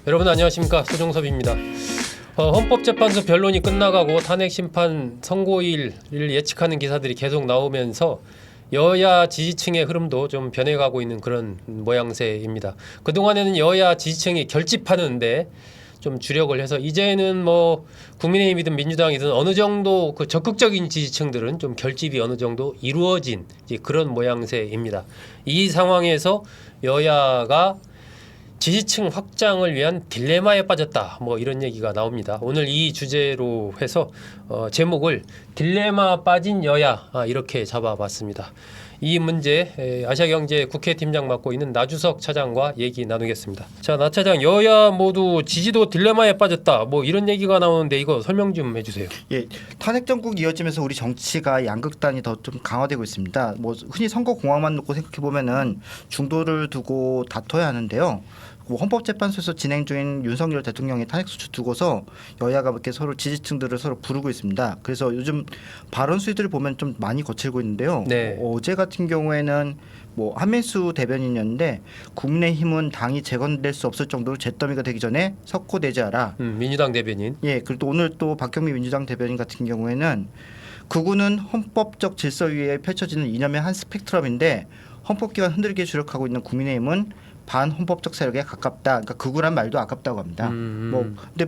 여러분 안녕하십니까, 소종섭입니다. 헌법재판소 변론이 끝나가고 탄핵 심판 선고일을 예측하는 기사들이 계속 나오면서 여야 지지층의 흐름도 좀 변해가고 있는 그런 모양새입니다. 그동안에는 여야 지지층이 결집하는데 좀 주력을 해서 이제는 뭐 국민의힘이든 민주당이든 어느 정도 그 적극적인 지지층들은 좀 결집이 어느 정도 이루어진 이제 그런 모양새입니다. 이 상황에서 여야가 지지층 확장을 위한 딜레마에 빠졌다, 뭐 이런 얘기가 나옵니다. 오늘 이 주제로 해서 제목을 딜레마 빠진 여야, 이렇게 잡아봤습니다. 이 문제 아시아경제 국회팀장 맡고 있는 나주석 차장과 얘기 나누겠습니다. 자, 나 차장, 여야 모두 지지도 딜레마에 빠졌다, 뭐 이런 얘기가 나오는데 이거 설명 좀 해주세요. 예, 탄핵 정국 이어지면서 우리 정치가 양극단이 더 좀 강화되고 있습니다. 뭐 흔히 선거 공학만 놓고 생각해 보면은 중도를 두고 다퉈야 하는데요. 헌법재판소에서 진행 중인 윤석열 대통령의 탄핵 소추 두고서 여야가 이렇게 서로 지지층들을 서로 부르고 있습니다. 그래서 요즘 발언 수위들을 보면 좀 많이 거칠고 있는데요. 네. 어제 같은 경우에는 뭐 한민수 대변인이었는데 국민의힘은 당이 재건될 수 없을 정도로 잿더미가 되기 전에 석고 내재하라. 민주당 대변인. 예, 그리고 또 오늘 또 박경미 민주당 대변인 같은 경우에는 극우는 헌법적 질서 위에 펼쳐지는 이념의 한 스펙트럼인데 헌법기관 흔들기에 주력하고 있는 국민의힘은 반헌법적 세력에 가깝다. 그러니까 극우란 말도 아깝다고 합니다. 근데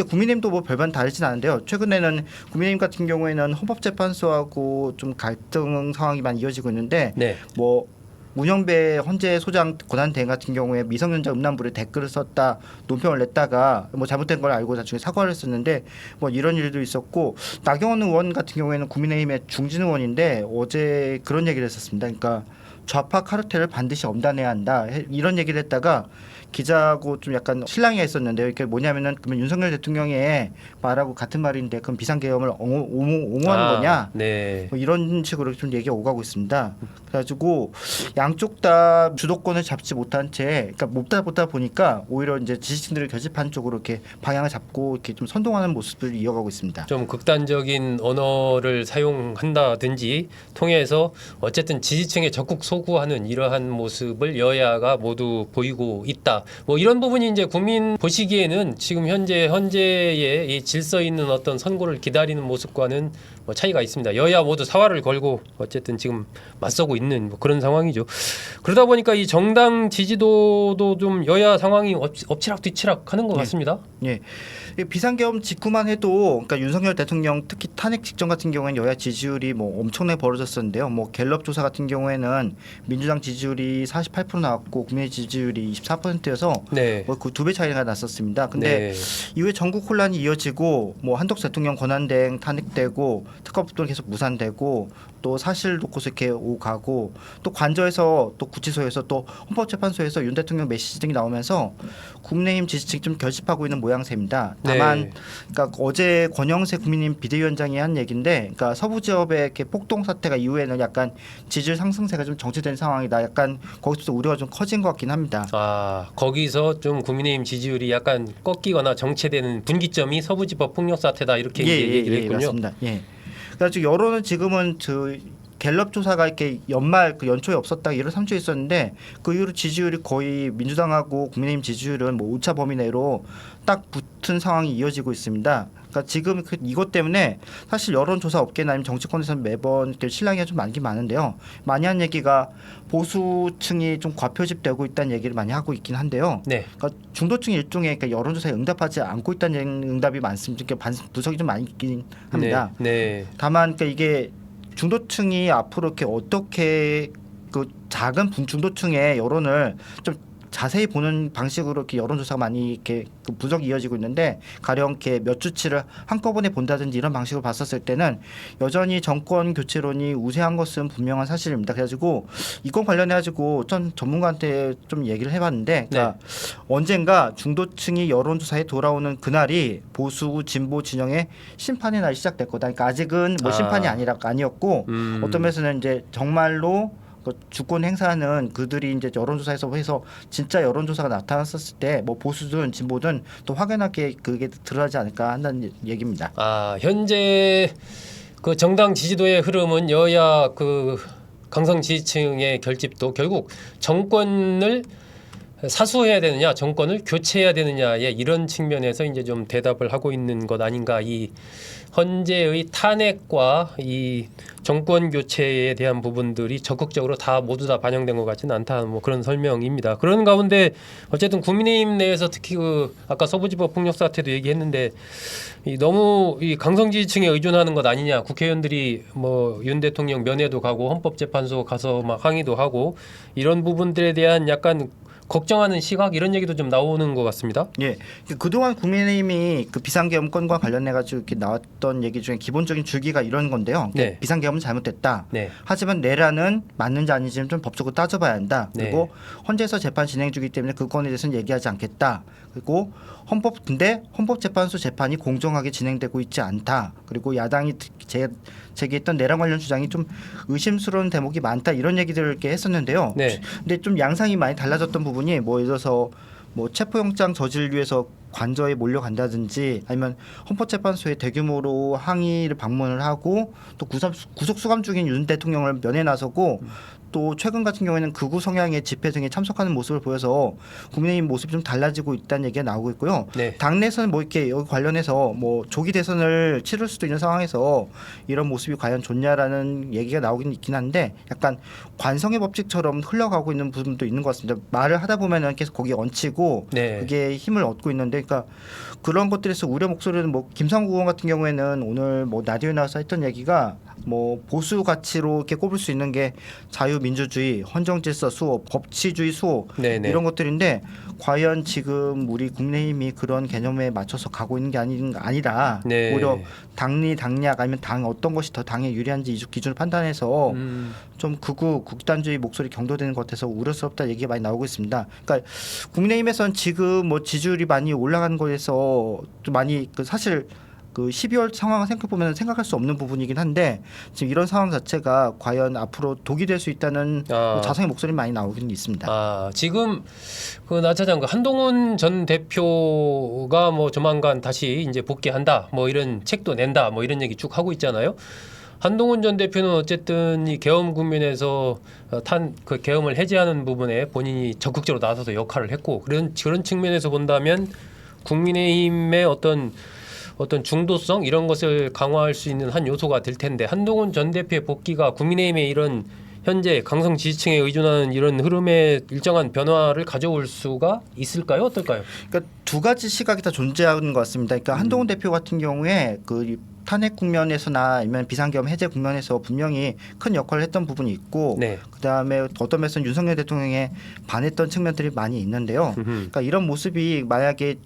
국민의힘도 뭐 별반 다르진 않은데요. 최근에는 국민의힘 같은 경우에는 헌법재판소하고 좀 갈등 상황이 많이 이어지고 있는데, 네. 뭐 문영배 헌재 소장 권한대행 같은 경우에 미성년자 음란물에 댓글을 썼다 논평을 냈다가 뭐 잘못된 걸 알고 나중에 사과를 했었는데 뭐 이런 일도 있었고, 나경원 의원 같은 경우에는 국민의힘의 중진 의원인데 어제 그런 얘기를 했었습니다. 그러니까 좌파 카르텔을 반드시 엄단해야 한다, 이런 얘기를 했다가 기자하고 좀 약간 실랑이가 있었는데요. 이게 뭐냐면은 그러면 윤석열 대통령의 말하고 같은 말인데 그럼 비상계엄을 옹호하는 거냐? 네. 뭐 이런 식으로 좀 얘기가 오가고 있습니다. 그래가지고 양쪽 다 주도권을 잡지 못한 채, 그러니까 못다 보니까 오히려 이제 지지층들을 결집한 쪽으로 이렇게 방향을 잡고 이렇게 좀 선동하는 모습을 이어가고 있습니다. 좀 극단적인 언어를 사용한다든지 통해서 어쨌든 지지층에 적극 소구하는 이러한 모습을 여야가 모두 보이고 있다. 뭐 이런 부분이 이제 국민 보시기에는 지금 현재의 이 질서 있는 어떤 선고를 기다리는 모습과는 뭐 차이가 있습니다. 여야 모두 사활을 걸고 어쨌든 지금 맞서고 있는 뭐 그런 상황이죠. 그러다 보니까 이 정당 지지도도 좀 여야 상황이 엎치락뒤치락 하는 것 같습니다. 예. 비상계엄 직후만 해도 그러니까 윤석열 대통령 특히 탄핵 직전 같은 경우에는 여야 지지율이 뭐 엄청나게 벌어졌었는데요. 뭐 갤럽 조사 같은 경우에는 민주당 지지율이 48% 나왔고 국민의 지지율이 24%여서 네. 뭐 그 두 배 차이가 났었습니다. 근데 이후에 전국 혼란이 이어지고 뭐 한덕수 대통령 권한대행 탄핵되고 특검법도 계속 무산되고 또 사실 놓고서 이렇게 오가고 또 관저에서 또 구치소에서 또 헌법재판소에서 윤 대통령 메시지 등이 나오면서 국민의힘 지지층이 좀 결집하고 있는 모양새입니다. 다만 그러니까 어제 권영세 국민의힘 비대위원장이 한 얘기인데, 그러니까 서부지역의 이렇게 폭동 사태가 이후에는 약간 지지율 상승세가 좀 정체된 상황이다. 약간 거기서 우려가 좀 커진 것 같긴 합니다. 거기서 좀 국민의힘 지지율이 약간 꺾이거나 정체되는 분기점이 서부지법 폭력 사태다, 이렇게 얘기를 했군요. 맞습니다. 예. 그래서 여론은 지금은 갤럽 조사가 이렇게 연말 그 연초에 없었다 이런 3주 있었는데 그 이후로 지지율이 거의 민주당하고 국민의힘 지지율은 뭐 오차 범위 내로 딱 붙은 상황이 이어지고 있습니다. 그러니까 지금 이것 때문에 사실 여론조사 업계나 아니면 정치권에서는 매번 실랑이가 좀 많긴 많은데요. 많이 한 얘기가 보수층이 좀 과표집되고 있다는 얘기를 많이 하고 있긴 한데요. 네. 그러니까 중도층 일종의 그러니까 여론조사에 응답하지 않고 있다는 응답이 많습니다. 부석이 좀 많이 있긴 합니다. 네. 다만 그러니까 이게 중도층이 앞으로 이렇게 어떻게 그 작은 중도층의 여론을 좀 자세히 보는 방식으로 이렇게 여론조사가 많이 이렇게 그 부적이 이어지고 있는데, 가령 이렇게 몇 주치를 한꺼번에 본다든지 이런 방식으로 봤었을 때는 여전히 정권 교체론이 우세한 것은 분명한 사실입니다. 그래가지고 이건 관련해가지고 전 전문가한테 좀 얘기를 해봤는데, 그러니까 언젠가 중도층이 여론조사에 돌아오는 그날이 보수 진보 진영의 심판의 날이 시작될 거다. 그러니까 아직은 뭐 심판이 아니었고 어떤 면에서는 이제 정말로 그 주권 행사하는 그들이 이제 여론조사에서 해서 진짜 여론조사가 나타났었을 때 뭐 보수든 진보든 또 확연하게 그게 드러나지 않을까 한다는 얘기입니다. 현재 그 정당 지지도의 흐름은 여야 그 강성 지지층의 결집도 결국 정권을 사수해야 되느냐, 정권을 교체해야 되느냐의 이런 측면에서 이제 좀 대답을 하고 있는 것 아닌가. 이 헌재의 탄핵과 이 정권 교체에 대한 부분들이 적극적으로 다 모두 다 반영된 것 같지는 않다. 뭐 그런 설명입니다. 그런 가운데 어쨌든 국민의힘 내에서 특히 그 아까 서부지법 폭력 사태도 얘기했는데 이 너무 이 강성 지지층에 의존하는 것 아니냐. 국회의원들이 뭐 윤 대통령 면회도 가고 헌법재판소 가서 막 항의도 하고 이런 부분들에 대한 약간 걱정하는 시각 이런 얘기도 좀 나오는 것 같습니다. 예, 그동안 국민의힘이 그 비상계엄권과 관련해 가지고 이렇게 나왔던 얘기 중에 기본적인 줄기가 이런 건데요. 네. 비상계엄은 잘못됐다. 네. 하지만 내란은 맞는지 아닌지는 좀 법적으로 따져봐야 한다. 그리고 헌재에서 재판 진행 중이기 때문에 그 건에 대해서는 얘기하지 않겠다. 그리고 근데 헌법재판소 재판이 공정하게 진행되고 있지 않다. 그리고 야당이 제기했던 내란 관련 주장이 좀 의심스러운 대목이 많다. 이런 얘기들을 이렇게 했었는데요. 네. 근데 좀 양상이 많이 달라졌던 부분이 뭐 예를 들어서 뭐 체포영장 저지를 위해서 관저에 몰려간다든지 아니면 헌법재판소에 대규모로 항의를 방문을 하고 또 구속 수감 중인 윤 대통령을 면회 나서고 또 최근 같은 경우에는 극우 성향의 집회 등에 참석하는 모습을 보여서 국민의힘 모습이 좀 달라지고 있다는 얘기가 나오고 있고요. 네. 당내에서는 뭐 이렇게 여기 관련해서 뭐 조기 대선을 치를 수도 있는 상황에서 이런 모습이 과연 좋냐라는 얘기가 나오긴 있긴 한데 약간 관성의 법칙처럼 흘러가고 있는 부분도 있는 것 같습니다. 말을 하다 보면은 계속 거기에 얹히고 네. 그게 힘을 얻고 있는데 그러니까 그런 것들에서 우려 목소리는 뭐 김상구 의원 같은 경우에는 오늘 뭐 라디오에 나와서 했던 얘기가 뭐 보수 가치로 이렇게 꼽을 수 있는 게 자유민주주의, 헌정질서 수호, 법치주의 수호 네네. 이런 것들인데 과연 지금 우리 국민의힘이 그런 개념에 맞춰서 가고 있는 게 아니라 네. 오히려 당리 당략 아니면 당 어떤 것이 더 당에 유리한지 이 기준을 판단해서 좀 극단주의 목소리 경도되는 것 같아서 우려스럽다 얘기가 많이 나오고 있습니다. 그러니까 국민의힘에서는 지금 뭐 지지율이 많이 올라간 거에서 좀 많이 사실 그 12월 상황을 생각해 보면 생각할 수 없는 부분이긴 한데 지금 이런 상황 자체가 과연 앞으로 독이 될 수 있다는 자성의 목소리 많이 나오긴 있습니다. 지금 그 나차장 그 한동훈 전 대표가 뭐 조만간 다시 이제 복귀한다, 뭐 이런 책도 낸다, 뭐 이런 얘기 쭉 하고 있잖아요. 한동훈 전 대표는 어쨌든 이 계엄 국면에서 그 계엄을 해제하는 부분에 본인이 적극적으로 나서서 역할을 했고 그런 측면에서 본다면 국민의힘의 어떤 중도성 이런 것을 강화할 수 있는 한 요소가 될 텐데 한동훈 전 대표의 복귀가 국민의힘의 이런 현재 강성 지지층에 의존하는 이런 흐름에 일정한 변화를 가져올 수가 있을까요? 어떨까요? 그러니까 두 가지 시각이 다 존재하는 것 같습니다. 그러니까 한동훈 대표 같은 경우에 그 탄핵 국면에서나 아니면 비상계엄 해제 국면에서 분명히 큰 역할을 했던 부분이 있고 네. 그다음에 어떤 면에서는 윤석열 대통령에 반했던 측면들이 많이 있는데요. 그러니까 이런 모습이 만약에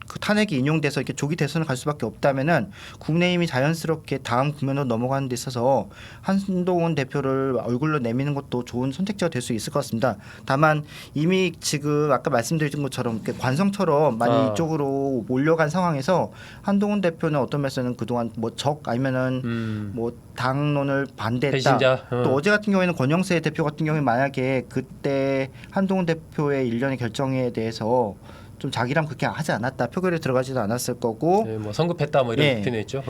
그 탄핵이 인용돼서 이렇게 조기 대선을 갈 수밖에 없다면은 국민의힘이 자연스럽게 다음 국면으로 넘어가는 데 있어서 한동훈 대표를 얼굴로 내미는 것도 좋은 선택지가 될 수 있을 것 같습니다. 다만 이미 지금 아까 말씀드린 것처럼 관성처럼 많이 이쪽으로 몰려간 상황에서 한동훈 대표는 어떤 면에서는 그동안 뭐 아니면은 뭐 당론을 반대했다. 배신자. 또 어제 같은 경우에는 권영세 대표 같은 경우에 만약에 그때 한동훈 대표의 일련의 결정에 대해서 좀 자기랑 그렇게 하지 않았다, 표결에 들어가지도 않았을 거고, 네, 뭐 성급했다, 뭐 이런 예, 표현했죠.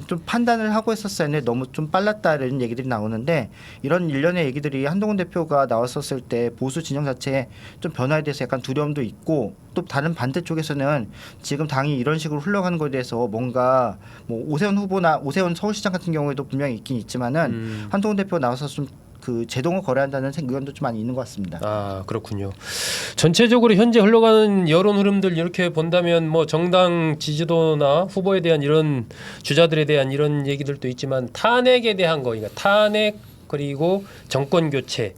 좀 판단을 하고 했었어야 했는데 너무 좀 빨랐다 이런 얘기들이 나오는데 이런 일련의 얘기들이 한동훈 대표가 나왔었을 때 보수 진영 자체에 좀 변화에 대해서 약간 두려움도 있고 또 다른 반대쪽에서는 지금 당이 이런 식으로 흘러가는 것에 대해서 뭔가 뭐 오세훈 후보나 오세훈 서울시장 같은 경우에도 분명히 있긴 있지만은 한동훈 대표가 나와서 좀 그 제동을 걸어야 한다는 의견도 좀 많이 있는 것 같습니다. 그렇군요. 전체적으로 현재 흘러가는 여론 흐름들 이렇게 본다면 뭐 정당 지지도나 후보에 대한 이런 주자들에 대한 이런 얘기들도 있지만 탄핵에 대한 거, 그러니까 탄핵 그리고 정권 교체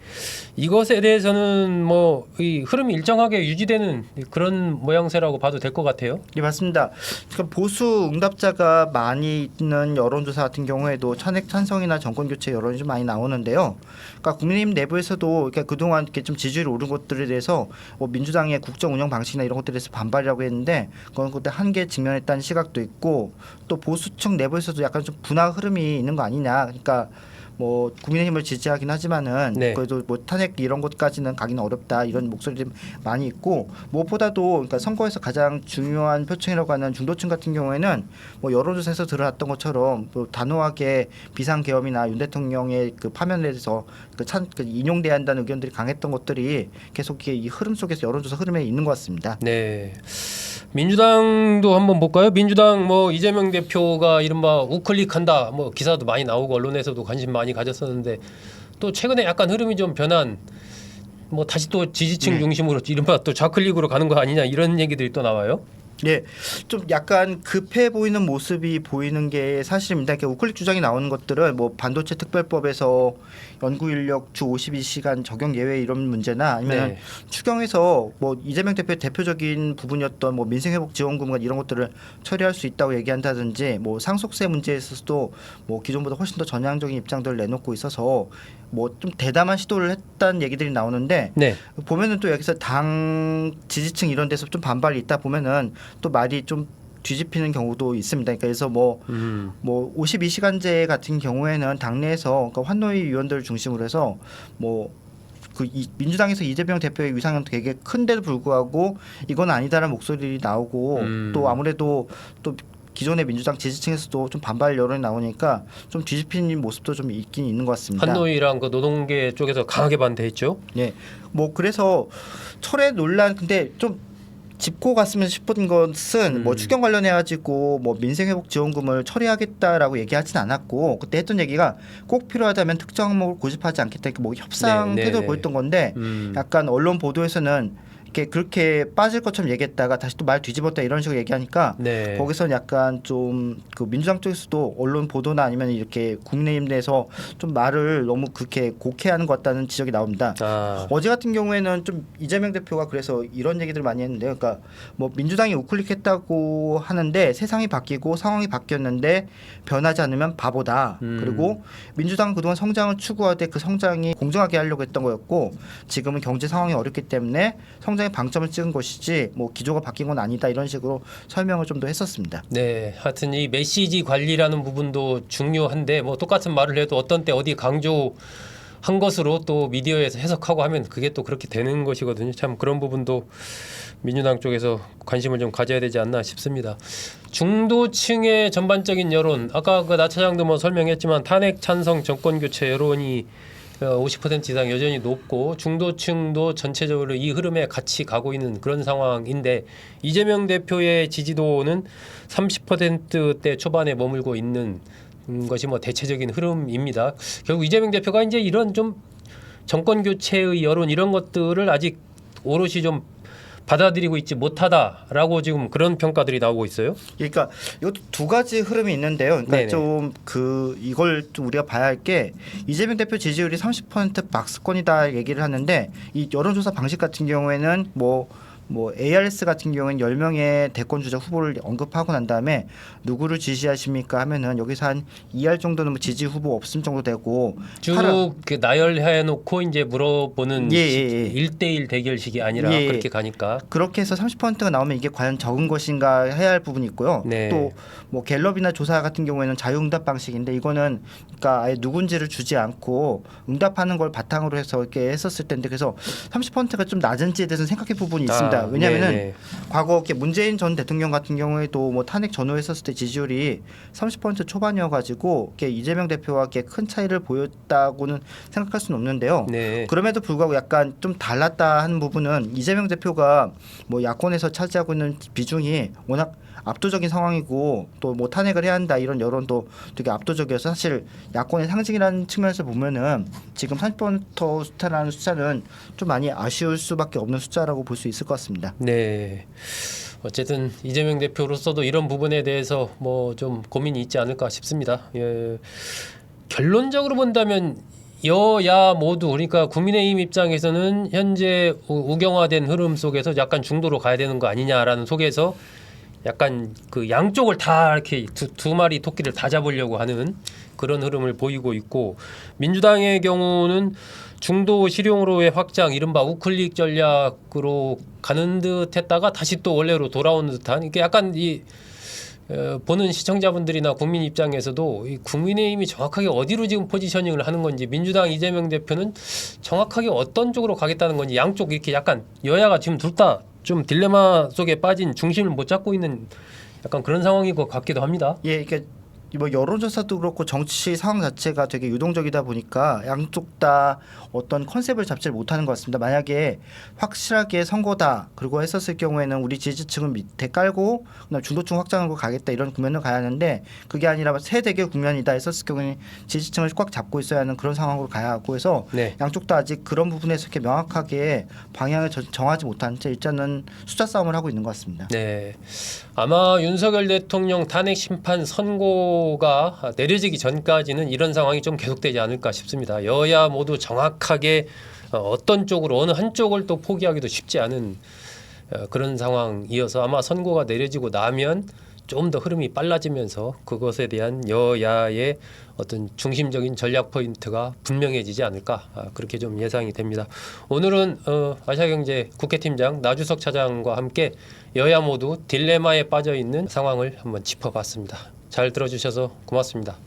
이것에 대해서는 뭐 이 흐름이 일정하게 유지되는 그런 모양새라고 봐도 될 것 같아요. 네, 맞습니다. 그러니까 보수 응답자가 많이 있는 여론조사 같은 경우에도 탄핵 찬성이나 정권 교체 여론이 좀 많이 나오는데요. 그러니까 국민의힘 내부에서도 그러니까 그동안 이렇게 좀 지지율이 오른 것들에 대해서 뭐 민주당의 국정 운영 방식이나 이런 것들에 대해서 반발이라고 했는데 그건 그때 한계에 직면했다는 시각도 있고 또 보수층 내부에서도 약간 좀 분화 흐름이 있는 거 아니냐. 그러니까 뭐 국민의힘을 지지하긴 하지만은 네. 그래도 뭐 탄핵 이런 것까지는 가기는 어렵다 이런 목소리들이 많이 있고 무엇보다도 그러니까 선거에서 가장 중요한 표층이라고 하는 중도층 같은 경우에는 뭐 여론조사에서 드러났던 것처럼 뭐 단호하게 비상계엄이나 윤 대통령의 그 파면에 대해서 그 인용돼야 한다는 의견들이 강했던 것들이 계속 이 흐름 속에서 여론조사 흐름에 있는 것 같습니다. 네. 민주당도 한번 볼까요? 민주당 뭐 이재명 대표가 이른바 우클릭한다 뭐 기사도 많이 나오고 언론에서도 관심 많이 가졌었는데 또 최근에 약간 흐름이 좀 변한 뭐 다시 또 지지층 중심으로 이른바 또 좌클릭으로 가는 거 아니냐 이런 얘기들이 또 나와요. 예, 좀 약간 급해 보이는 모습이 보이는 게 사실입니다. 이렇게 우클릭 주장이 나오는 것들은 뭐 반도체 특별법에서 연구 인력 주 52시간 적용 예외 이런 문제나 아니면 네. 추경에서 뭐 이재명 대표의 대표적인 부분이었던 뭐 민생회복 지원금 이런 것들을 처리할 수 있다고 얘기한다든지 뭐 상속세 문제에 있어서도 뭐 기존보다 훨씬 더 전향적인 입장들을 내놓고 있어서 뭐 좀 대담한 시도를 했다는 얘기들이 나오는데 네. 보면은 또 여기서 당 지지층 이런 데서 좀 반발이 있다 보면은 또 말이 좀 뒤집히는 경우도 있습니다. 그래서 뭐 52시간제 같은 경우에는 당내에서 그러니까 환노위 위원들을 중심으로 해서 뭐 민주당에서 이재명 대표의 위상은 되게 큰데도 불구하고 이건 아니다라는 목소리들이 나오고 또 아무래도 또 기존의 민주당 지지층에서도 좀 반발 여론이 나오니까 좀 뒤집힌 모습도 좀 있긴 있는 것 같습니다. 한노위랑 그 노동계 쪽에서 강하게 반대했죠. 네, 뭐 그래서 철회 논란 근데 좀 짚고 갔으면 싶은 것은 뭐 추경 관련해 가지고 뭐 민생회복 지원금을 처리하겠다라고 얘기하진 않았고 그때 했던 얘기가 꼭 필요하다면 특정 항목을 고집하지 않겠다 이렇게 뭐 협상 네, 태도를 네. 보였던 건데 약간 언론 보도에서는 이렇게 그렇게 빠질 것처럼 얘기했다가 다시 또 말 뒤집었다 이런 식으로 얘기하니까 네. 거기서는 약간 좀 그 민주당 쪽에서도 언론 보도나 아니면 이렇게 국민의힘 내에서 좀 말을 너무 그렇게 곡해하는 것 같다는 지적이 나옵니다. 아. 어제 같은 경우에는 좀 이재명 대표가 그래서 이런 얘기들 많이 했는데요. 그러니까 뭐 민주당이 우클릭했다고 하는데 세상이 바뀌고 상황이 바뀌었는데 변하지 않으면 바보다. 그리고 민주당은 그동안 성장을 추구하되 그 성장이 공정하게 하려고 했던 거였고 지금은 경제 상황이 어렵기 때문에 성장에 방점을 찍은 것이지 뭐 기조가 바뀐 건 아니다 이런 식으로 설명을 좀 더 했었습니다. 네, 하여튼 이 메시지 관리라는 부분도 중요한데 뭐 똑같은 말을 해도 어떤 때 어디 강조한 것으로 또 미디어에서 해석하고 하면 그게 또 그렇게 되는 것이거든요. 참 그런 부분도 민주당 쪽에서 관심을 좀 가져야 되지 않나 싶습니다. 중도층의 전반적인 여론, 아까 그 나 차장도 뭐 설명했지만 탄핵 찬성 정권 교체 여론이 50% 이상 여전히 높고 중도층도 전체적으로 이 흐름에 같이 가고 있는 그런 상황인데 이재명 대표의 지지도는 30%대 초반에 머물고 있는 것이 뭐 대체적인 흐름입니다. 결국 이재명 대표가 이제 이런 좀 정권 교체의 여론 이런 것들을 아직 오롯이 좀 받아들이고 있지 못하다라고 지금 그런 평가들이 나오고 있어요. 그러니까 이것도 두 가지 흐름이 있는데요. 그러니까 네네. 좀 이걸 좀 우리가 봐야 할 게 이재명 대표 지지율이 30% 박스권이다 얘기를 하는데 이 여론조사 방식 같은 경우에는 뭐 ARS 같은 경우에는 10명의 대권 주자 후보를 언급하고 난 다음에 누구를 지지하십니까 하면은 여기서 한 2할 정도는 뭐 지지 후보 없음 정도 되고 쭉 그 나열해 놓고 이제 물어보는 예. 1대1 대결식이 아니라 예. 그렇게 가니까 그렇게 해서 30%가 나오면 이게 과연 적은 것인가 해야 할 부분이 있고요. 네. 또 뭐 갤럽이나 조사 같은 경우에는 자유응답 방식인데 이거는 그러니까 아예 누군지를 주지 않고 응답하는 걸 바탕으로 해서 이렇게 했었을 텐데 그래서 30%가 좀 낮은지에 대해서는 생각해 볼 부분이 있습니다. 왜냐하면은 네네. 과거 이렇게 문재인 전 대통령 같은 경우에도 뭐 탄핵 전후에 했었을 때 지지율이 30% 초반이어가지고 이렇게 이재명 대표와 이렇게 큰 차이를 보였다고는 생각할 수는 없는데요. 네. 그럼에도 불구하고 약간 좀 달랐다 하는 부분은 이재명 대표가 뭐 야권에서 차지하고 있는 비중이 워낙 압도적인 상황이고 또 뭐 탄핵을 해야 한다 이런 여론도 되게 압도적이어서 사실 야권의 상징이라는 측면에서 보면은 지금 30% 숫자라는 숫자는 좀 많이 아쉬울 수밖에 없는 숫자라고 볼 수 있을 것 같습니다. 네. 어쨌든 이재명 대표로서도 이런 부분에 대해서 뭐 좀 고민이 있지 않을까 싶습니다. 예. 결론적으로 본다면 여야 모두 그러니까 국민의힘 입장에서는 현재 우경화된 흐름 속에서 약간 중도로 가야 되는 거 아니냐라는 속에서 약간 그 양쪽을 다 이렇게 두 마리 토끼를 다 잡으려고 하는 그런 흐름을 보이고 있고 민주당의 경우는 중도 실용으로의 확장 이른바 우클릭 전략으로 가는 듯 했다가 다시 또 원래로 돌아오는 듯한 이게 약간 이 보는 시청자분들이나 국민 입장에서도 이 국민의힘이 정확하게 어디로 지금 포지셔닝을 하는 건지, 민주당 이재명 대표는 정확하게 어떤 쪽으로 가겠다는 건지, 양쪽 이렇게 약간 여야가 지금 둘 다 좀 딜레마 속에 빠진 중심을 못 잡고 있는 약간 그런 상황인 것 같기도 합니다. 예, 이게 뭐 여론조사도 그렇고 정치 상황 자체가 되게 유동적이다 보니까 양쪽 다 어떤 컨셉을 잡지 못하는 것 같습니다. 만약에 확실하게 선거다 그리고 했었을 경우에는 우리 지지층을 밑에 깔고 그다음 중도층 확장하고 가겠다 이런 국면을 가야 하는데, 그게 아니라 세대계 국면이다 했었을 경우에는 지지층을 꽉 잡고 있어야 하는 그런 상황으로 가야 하고 해서 네. 양쪽 다 아직 그런 부분에서 이렇게 명확하게 방향을 정하지 못한 채 일단은 숫자 싸움을 하고 있는 것 같습니다. 네, 아마 윤석열 대통령 탄핵 심판 선고가 내려지기 전까지는 이런 상황이 좀 계속되지 않을까 싶습니다. 여야 모두 정확하게 어떤 쪽으로 어느 한쪽을 또 포기하기도 쉽지 않은 그런 상황이어서 아마 선고가 내려지고 나면 좀 더 흐름이 빨라지면서 그것에 대한 여야의 어떤 중심적인 전략 포인트가 분명해지지 않을까, 그렇게 좀 예상이 됩니다. 오늘은 아시아경제 국회팀장 나주석 차장과 함께 여야 모두 딜레마에 빠져 있는 상황을 한번 짚어봤습니다. 잘 들어주셔서 고맙습니다.